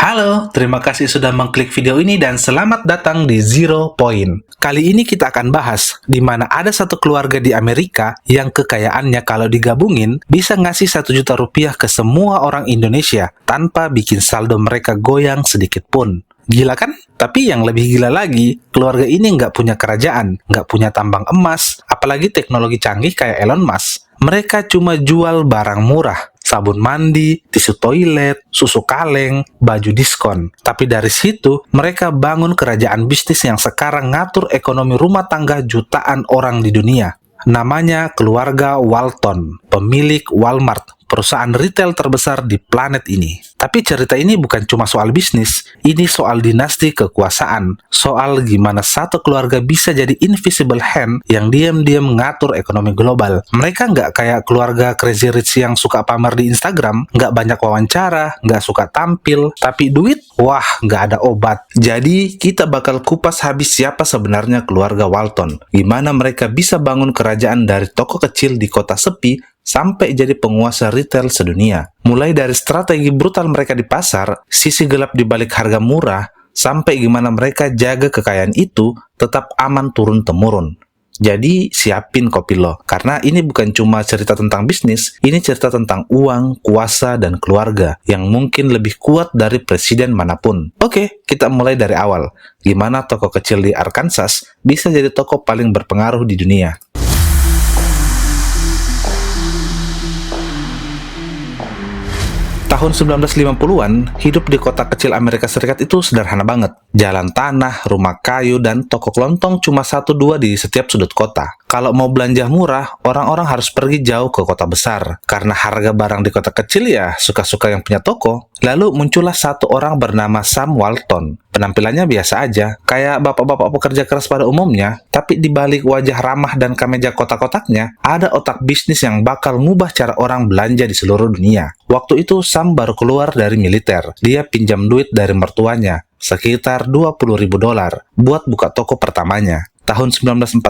Halo, terima kasih sudah mengklik video ini dan selamat datang di Zero Point. Kali ini kita akan bahas di mana ada satu keluarga di Amerika yang kekayaannya kalau digabungin bisa ngasih 1 juta rupiah ke semua orang Indonesia tanpa bikin saldo mereka goyang sedikit pun. Gila kan? Tapi yang lebih gila lagi, keluarga ini nggak punya kerajaan, nggak punya tambang emas, apalagi teknologi canggih kayak Elon Musk. Mereka cuma jual barang murah, sabun mandi, tisu toilet, susu kaleng, baju diskon. Tapi dari situ, mereka bangun kerajaan bisnis yang sekarang ngatur ekonomi rumah tangga jutaan orang di dunia. Namanya keluarga Walton, pemilik Walmart, perusahaan retail terbesar di planet ini. Tapi cerita ini bukan cuma soal bisnis, ini soal dinasti kekuasaan, soal gimana satu keluarga bisa jadi invisible hand yang diam-diam ngatur ekonomi global. Mereka nggak kayak keluarga Crazy Rich yang suka pamer di Instagram, nggak banyak wawancara, nggak suka tampil, tapi duit, wah nggak ada obat. Jadi kita bakal kupas habis siapa sebenarnya keluarga Walton, gimana mereka bisa bangun kerajaan dari toko kecil di kota sepi, sampai jadi penguasa retail sedunia. Mulai dari strategi brutal mereka di pasar, sisi gelap di balik harga murah, sampai gimana mereka jaga kekayaan itu tetap aman turun-temurun. Jadi siapin kopi lo, karena ini bukan cuma cerita tentang bisnis, ini cerita tentang uang, kuasa, dan keluarga yang mungkin lebih kuat dari presiden manapun. Oke, kita mulai dari awal. Gimana toko kecil di Arkansas bisa jadi toko paling berpengaruh di dunia? Tahun 1950-an, hidup di kota kecil Amerika Serikat itu sederhana banget. Jalan tanah, rumah kayu, dan toko kelontong cuma 1-2 di setiap sudut kota. Kalau mau belanja murah, orang-orang harus pergi jauh ke kota besar. Karena harga barang di kota kecil ya suka-suka yang punya toko. Lalu muncullah satu orang bernama Sam Walton. Penampilannya biasa aja, kayak bapak-bapak pekerja keras pada umumnya, tapi di balik wajah ramah dan kemeja kotak-kotaknya, ada otak bisnis yang bakal ngubah cara orang belanja di seluruh dunia. Waktu itu Sam baru keluar dari militer. Dia pinjam duit dari mertuanya, sekitar $20.000 buat buka toko pertamanya. Tahun 1945,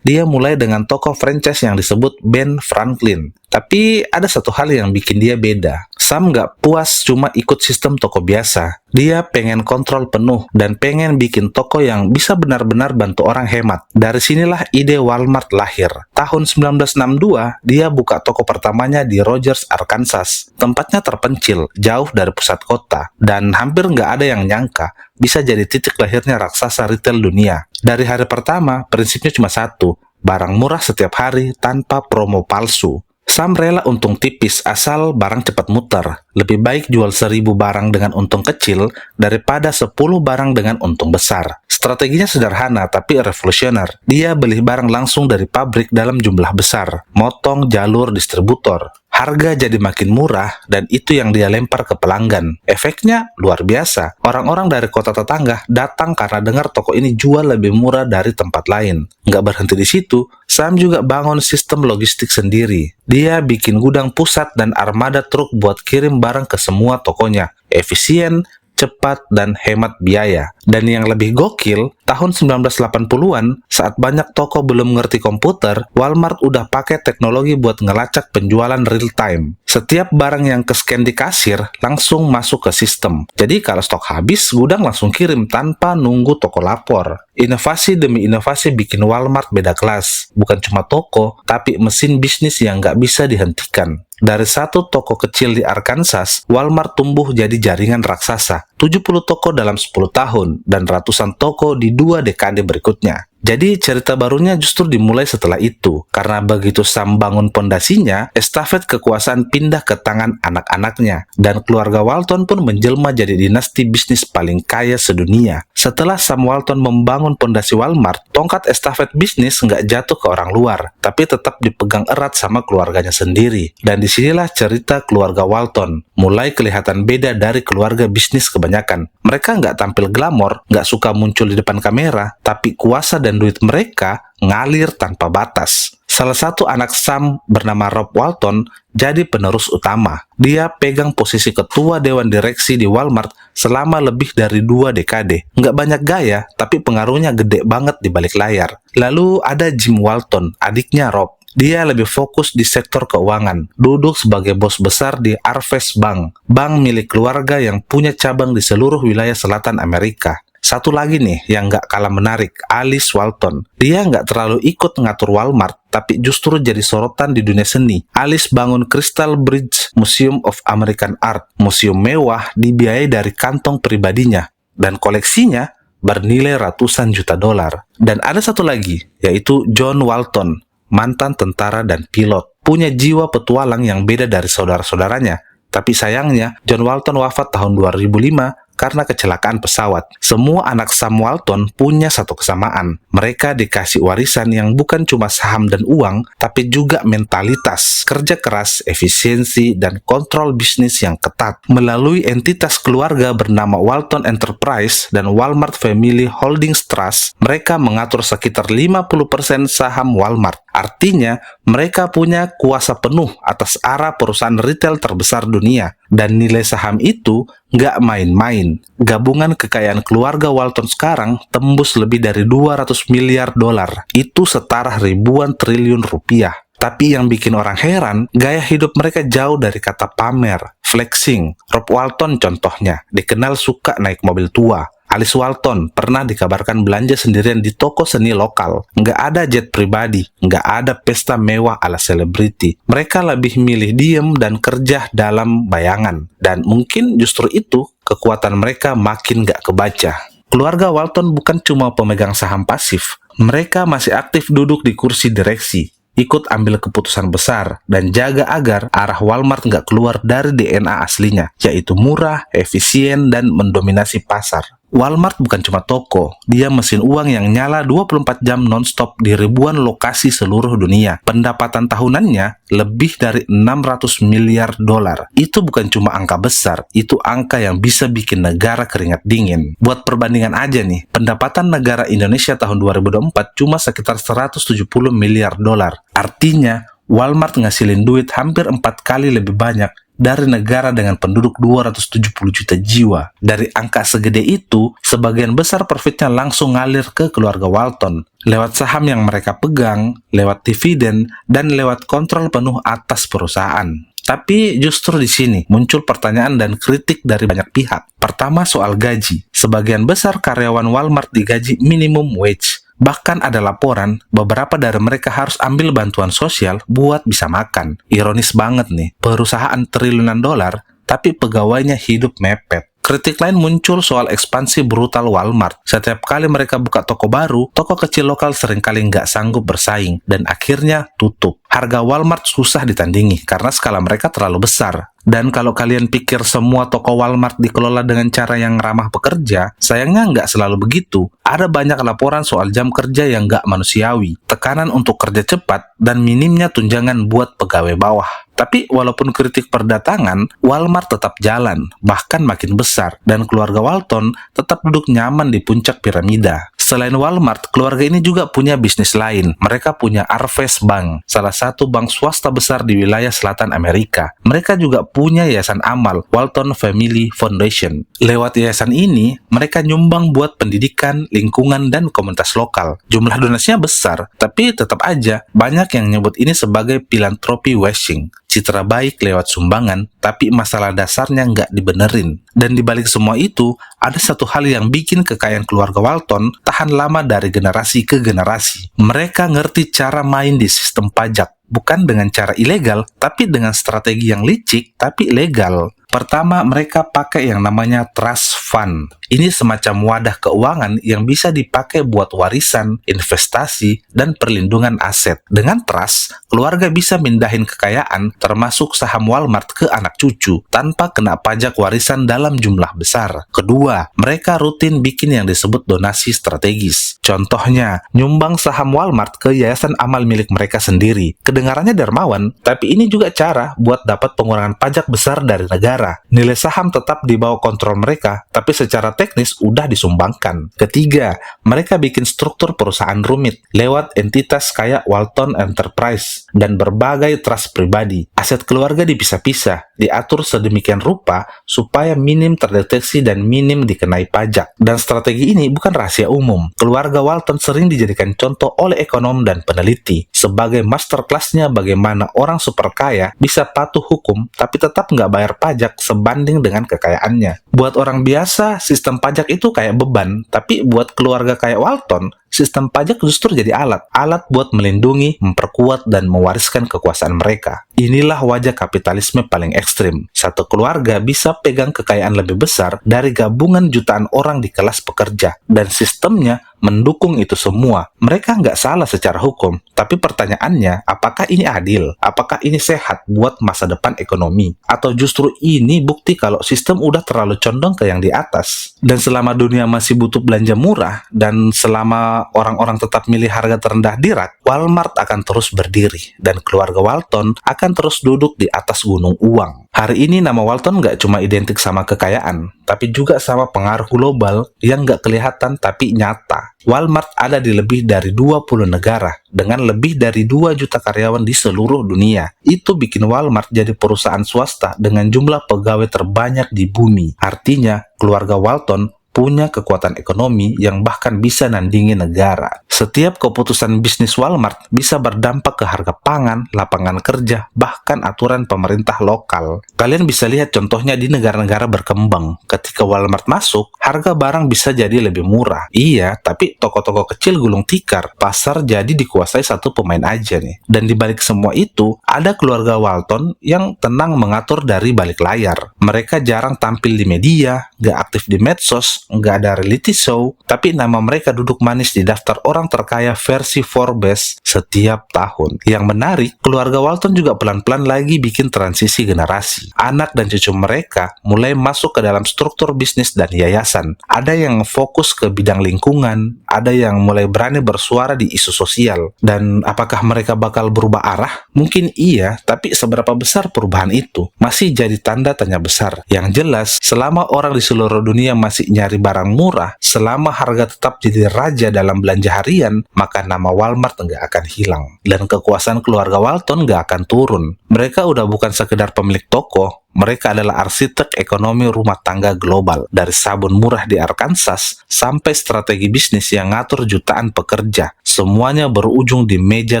dia mulai dengan toko franchise yang disebut Ben Franklin. Tapi ada satu hal yang bikin dia beda. Sam nggak puas cuma ikut sistem toko biasa. Dia pengen kontrol penuh dan pengen bikin toko yang bisa benar-benar bantu orang hemat. Dari sinilah ide Walmart lahir. Tahun 1962, dia buka toko pertamanya di Rogers, Arkansas. Tempatnya terpencil, jauh dari pusat kota. Dan hampir nggak ada yang nyangka bisa jadi titik lahirnya raksasa retail dunia. Dari hari pertama, prinsipnya cuma satu, barang murah setiap hari tanpa promo palsu. Sam rela untung tipis asal barang cepat muter. Lebih baik jual 1.000 barang dengan untung kecil daripada 10 barang dengan untung besar. Strateginya sederhana tapi revolusioner. Dia beli barang langsung dari pabrik dalam jumlah besar, motong jalur distributor. Harga jadi makin murah dan itu yang dia lempar ke pelanggan. Efeknya luar biasa. Orang-orang dari kota tetangga datang karena dengar toko ini jual lebih murah dari tempat lain. Nggak berhenti di situ, Sam juga bangun sistem logistik sendiri. Dia bikin gudang pusat dan armada truk buat kirim barang ke semua tokonya. Efisien, cepat, dan hemat biaya. Dan yang lebih gokil, tahun 1980-an, saat banyak toko belum ngerti komputer, Walmart udah pakai teknologi buat ngelacak penjualan real time. Setiap barang yang ke-scan di kasir langsung masuk ke sistem. Jadi kalau stok habis, gudang langsung kirim tanpa nunggu toko lapor. Inovasi demi inovasi bikin Walmart beda kelas. Bukan cuma toko, tapi mesin bisnis yang nggak bisa dihentikan. Dari satu toko kecil di Arkansas, Walmart tumbuh jadi jaringan raksasa. 70 toko dalam 10 tahun, dan ratusan toko di 2 dekade berikutnya. Jadi cerita barunya justru dimulai setelah itu, karena begitu Sam bangun pondasinya, estafet kekuasaan pindah ke tangan anak-anaknya, dan keluarga Walton pun menjelma jadi dinasti bisnis paling kaya sedunia. Setelah Sam Walton membangun pondasi Walmart, tongkat estafet bisnis nggak jatuh ke orang luar, tapi tetap dipegang erat sama keluarganya sendiri. Dan disinilah cerita keluarga Walton, mulai kelihatan beda dari keluarga bisnis kebanyakan. Mereka nggak tampil glamor, nggak suka muncul di depan kamera, tapi kuasa dan duit mereka ngalir tanpa batas. Salah satu anak Sam bernama Rob Walton jadi penerus utama. Dia pegang posisi ketua dewan direksi di Walmart selama lebih dari 2 dekade. Nggak banyak gaya, tapi pengaruhnya gede banget di balik layar. Lalu ada Jim Walton, adiknya Rob. Dia lebih fokus di sektor keuangan, duduk sebagai bos besar di Harvest Bank, bank milik keluarga yang punya cabang di seluruh wilayah selatan Amerika. Satu lagi nih yang nggak kalah menarik, Alice Walton. Dia nggak terlalu ikut ngatur Walmart, tapi justru jadi sorotan di dunia seni. Alice bangun Crystal Bridge Museum of American Art, museum mewah dibiayai dari kantong pribadinya, dan koleksinya bernilai ratusan juta dolar. Dan ada satu lagi, yaitu John Walton, mantan tentara dan pilot. Punya jiwa petualang yang beda dari saudara-saudaranya. Tapi sayangnya, John Walton wafat tahun 2005 karena kecelakaan pesawat. Semua anak Sam Walton punya satu kesamaan. Mereka dikasih warisan yang bukan cuma saham dan uang, tapi juga mentalitas, kerja keras, efisiensi, dan kontrol bisnis yang ketat. Melalui entitas keluarga bernama Walton Enterprise dan Walmart Family Holdings Trust, mereka mengatur sekitar 50% saham Walmart. Artinya, mereka punya kuasa penuh atas arah perusahaan retail terbesar dunia. Dan nilai saham itu nggak main-main. Gabungan kekayaan keluarga Walton sekarang tembus lebih dari 200 miliar dolar. Itu setara ribuan triliun rupiah. Tapi yang bikin orang heran, gaya hidup mereka jauh dari kata pamer, flexing. Rob Walton contohnya, dikenal suka naik mobil tua. Alice Walton pernah dikabarkan belanja sendirian di toko seni lokal. Nggak ada jet pribadi, nggak ada pesta mewah ala selebriti. Mereka lebih milih diem dan kerja dalam bayangan. Dan mungkin justru itu kekuatan mereka makin nggak kebaca. Keluarga Walton bukan cuma pemegang saham pasif. Mereka masih aktif duduk di kursi direksi, ikut ambil keputusan besar, dan jaga agar arah Walmart nggak keluar dari DNA aslinya, yaitu murah, efisien, dan mendominasi pasar. Walmart bukan cuma toko, dia mesin uang yang nyala 24 jam non-stop di ribuan lokasi seluruh dunia. Pendapatan tahunannya lebih dari 600 miliar dolar. Itu bukan cuma angka besar, itu angka yang bisa bikin negara keringat dingin. Buat perbandingan aja nih, pendapatan negara Indonesia tahun 2024 cuma sekitar 170 miliar dolar. Artinya, Walmart ngasilin duit hampir 4 kali lebih banyak dari negara dengan penduduk 270 juta jiwa. Dari angka segede itu, sebagian besar profitnya langsung ngalir ke keluarga Walton. Lewat saham yang mereka pegang, lewat dividen, dan lewat kontrol penuh atas perusahaan. Tapi justru di sini muncul pertanyaan dan kritik dari banyak pihak. Pertama soal gaji. Sebagian besar karyawan Walmart digaji minimum wage. Bahkan ada laporan, beberapa dari mereka harus ambil bantuan sosial buat bisa makan. Ironis banget nih, perusahaan triliunan dolar, tapi pegawainya hidup mepet. Kritik lain muncul soal ekspansi brutal Walmart. Setiap kali mereka buka toko baru, toko kecil lokal seringkali nggak sanggup bersaing, dan akhirnya tutup. Harga Walmart susah ditandingi karena skala mereka terlalu besar. Dan kalau kalian pikir semua toko Walmart dikelola dengan cara yang ramah pekerja, sayangnya nggak selalu begitu. Ada banyak laporan soal jam kerja yang nggak manusiawi, tekanan untuk kerja cepat, dan minimnya tunjangan buat pegawai bawah. Tapi walaupun kritik berdatangan, Walmart tetap jalan, bahkan makin besar, dan keluarga Walton tetap duduk nyaman di puncak piramida. Selain Walmart, keluarga ini juga punya bisnis lain. Mereka punya Harvest Bank, salah satu bank swasta besar di wilayah selatan Amerika. Mereka juga punya yayasan amal, Walton Family Foundation. Lewat yayasan ini, mereka nyumbang buat pendidikan, lingkungan, dan komunitas lokal. Jumlah donasinya besar, tapi tetap aja banyak yang nyebut ini sebagai philanthropy washing. Citra baik lewat sumbangan, tapi masalah dasarnya nggak dibenerin. Dan dibalik semua itu, ada satu hal yang bikin kekayaan keluarga Walton tahan lama dari generasi ke generasi. Mereka ngerti cara main di sistem pajak, bukan dengan cara ilegal, tapi dengan strategi yang licik, tapi legal. Pertama, mereka pakai yang namanya trust fund. Ini semacam wadah keuangan yang bisa dipakai buat warisan, investasi, dan perlindungan aset. Dengan trust, keluarga bisa mindahin kekayaan termasuk saham Walmart ke anak cucu tanpa kena pajak warisan dalam jumlah besar. Kedua, mereka rutin bikin yang disebut donasi strategis. Contohnya, nyumbang saham Walmart ke yayasan amal milik mereka sendiri. Kedengarannya dermawan, tapi ini juga cara buat dapat pengurangan pajak besar dari negara. Nilai saham tetap di bawah kontrol mereka, tapi secara teknis udah disumbangkan. Ketiga, mereka bikin struktur perusahaan rumit lewat entitas kayak Walton Enterprise dan berbagai trust pribadi. Aset keluarga dipisah-pisah, diatur sedemikian rupa supaya minim terdeteksi dan minim dikenai pajak. Dan strategi ini bukan rahasia umum. Keluarga Walton sering dijadikan contoh oleh ekonom dan peneliti sebagai masterclass-nya bagaimana orang super kaya bisa patuh hukum tapi tetap nggak bayar pajak sebanding dengan kekayaannya. Buat orang biasa, sistem pajak itu kayak beban, tapi buat keluarga kayak Walton, sistem pajak justru jadi alat buat melindungi, memperkuat, dan mewariskan kekuasaan mereka. Inilah wajah kapitalisme paling ekstrim. Satu keluarga bisa pegang kekayaan lebih besar dari gabungan jutaan orang di kelas pekerja, dan sistemnya mendukung itu semua. Mereka nggak salah secara hukum, tapi pertanyaannya, apakah ini adil? Apakah ini sehat buat masa depan ekonomi? Atau justru ini bukti kalau sistem udah terlalu condong ke yang di atas? Dan selama dunia masih butuh belanja murah, dan selama orang-orang tetap milih harga terendah di rak, Walmart akan terus berdiri, dan keluarga Walton akan terus duduk di atas gunung uang. Hari ini nama Walton nggak cuma identik sama kekayaan, tapi juga sama pengaruh global yang nggak kelihatan tapi nyata. Walmart ada di lebih dari 20 negara, dengan lebih dari 2 juta karyawan di seluruh dunia. Itu bikin Walmart jadi perusahaan swasta dengan jumlah pegawai terbanyak di bumi. Artinya, keluarga Walton punya kekuatan ekonomi yang bahkan bisa nandingi negara. Setiap keputusan bisnis Walmart bisa berdampak ke harga pangan, lapangan kerja, bahkan aturan pemerintah lokal. Kalian bisa lihat contohnya di negara-negara berkembang. Ketika Walmart masuk, harga barang bisa jadi lebih murah. Iya, tapi toko-toko kecil gulung tikar. Pasar jadi dikuasai satu pemain aja nih. Dan di balik semua itu, ada keluarga Walton yang tenang mengatur dari balik layar. Mereka jarang tampil di media, nggak aktif di medsos, nggak ada reality show, tapi nama mereka duduk manis di daftar orang terkaya versi Forbes setiap tahun. Yang menarik, keluarga Walton juga pelan-pelan lagi bikin transisi generasi. Anak dan cucu mereka mulai masuk ke dalam struktur bisnis dan yayasan. Ada yang fokus ke bidang lingkungan, ada yang mulai berani bersuara di isu sosial. Dan apakah mereka bakal berubah arah? Mungkin iya, tapi seberapa besar perubahan itu? Masih jadi tanda tanya besar. Yang jelas, selama orang di seluruh dunia masih nyari barang murah, selama harga tetap jadi raja dalam belanja harian, maka nama Walmart nggak akan hilang. Dan kekuasaan keluarga Walton nggak akan turun. Mereka udah bukan sekedar pemilik toko, mereka adalah arsitek ekonomi rumah tangga global. Dari sabun murah di Arkansas sampai strategi bisnis yang ngatur jutaan pekerja. Semuanya berujung di meja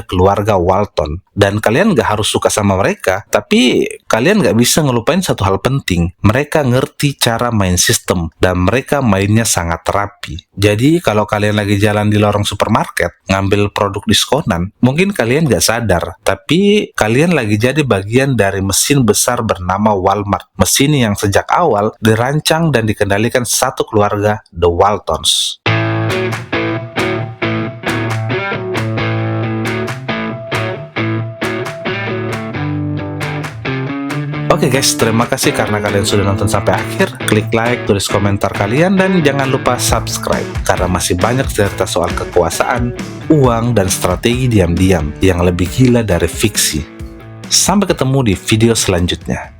keluarga Walton. Dan kalian nggak harus suka sama mereka, tapi kalian nggak bisa ngelupain satu hal penting. Mereka ngerti cara main sistem, dan mereka mainnya sangat rapi. Jadi kalau kalian lagi jalan di lorong supermarket, ngambil produk diskonan, mungkin kalian nggak sadar, tapi kalian lagi jadi bagian dari mesin besar bernama Walmart. Mesin yang sejak awal dirancang dan dikendalikan satu keluarga, The Waltons. Oke guys, terima kasih karena kalian sudah nonton sampai akhir. Klik like, tulis komentar kalian, dan jangan lupa subscribe karena masih banyak cerita soal kekuasaan, uang, dan strategi diam-diam yang lebih gila dari fiksi. Sampai ketemu di video selanjutnya.